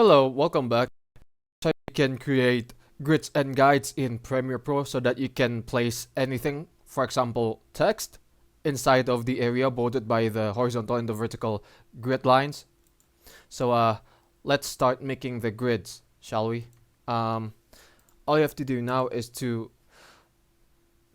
Hello, welcome back. So you can create grids and guides in Premiere Pro so that you can place anything, for example, text, inside of the area bordered by the horizontal and the vertical grid lines. So let's start making the grids, shall we? Um, all you have to do now is to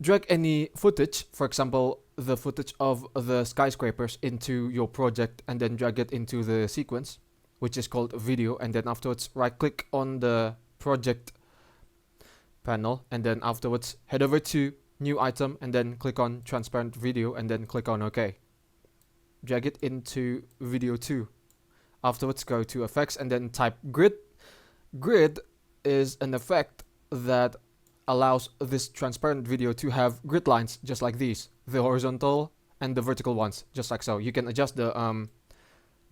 drag any footage, for example, the footage of the skyscrapers into your project and then drag it into the sequence, which is called video, and then afterwards right click on the project panel and then afterwards head over to new item and then click on transparent video and then click on OK. Drag it into video 2. Afterwards go to effects and then type grid. Grid is an effect that allows this transparent video to have grid lines just like these, the horizontal and the vertical ones, just like so. You can adjust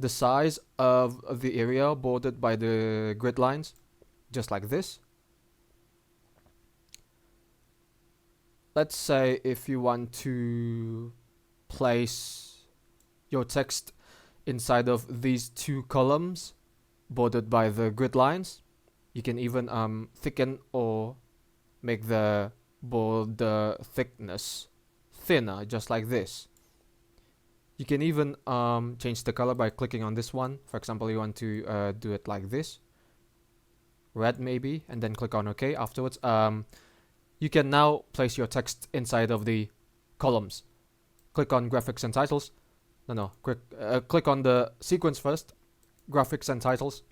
the size of the area bordered by the grid lines, just like this. Let's say if you want to place your text inside of these two columns bordered by the grid lines, you can even thicken or make the border thickness thinner, just like this. You can even change the color by clicking on this one. For example, you want to do it like this, red maybe, and then click on OK. Afterwards, you can now place your text inside of the columns. Click on graphics and titles. Click on the sequence first, graphics and titles,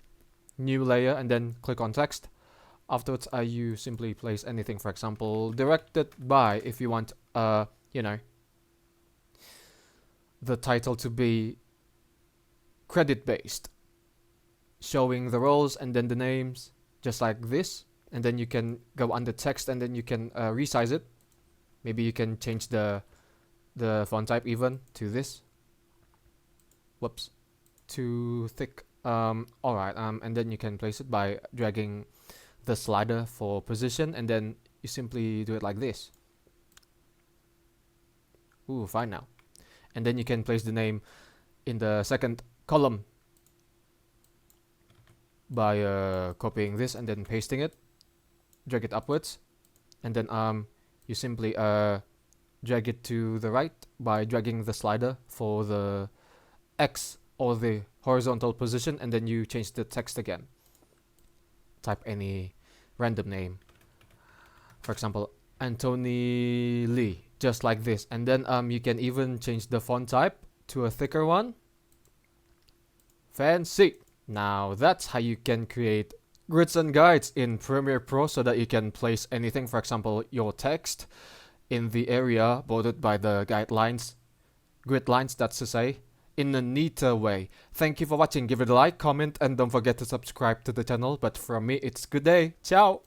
new layer, and then click on text. Afterwards, you simply place anything, for example, directed by, if you want, the title to be credit based, showing the roles and then the names, just like this. And then you can go under text and then you can resize it. Maybe you can change the font type even to this. Whoops, too thick. Alright, and then you can place it by dragging the slider for position, and then you simply do it like this. Ooh, fine now. And then you can place the name in the second column by copying this and then pasting it, drag it upwards, and then you simply drag it to the right by dragging the slider for the X or the horizontal position, and then you change the text again. Type any random name, for example, Anthony Lee, just like this. And then you can even change the font type to a thicker one. Fancy. Now that's how you can create grids and guides in Premiere Pro so that you can place anything, for example, your text in the area bordered by the guidelines, grid lines, that's to say, in a neater way. Thank you for watching. Give it a like, comment, and don't forget to subscribe to the channel. But from me, it's good day. Ciao!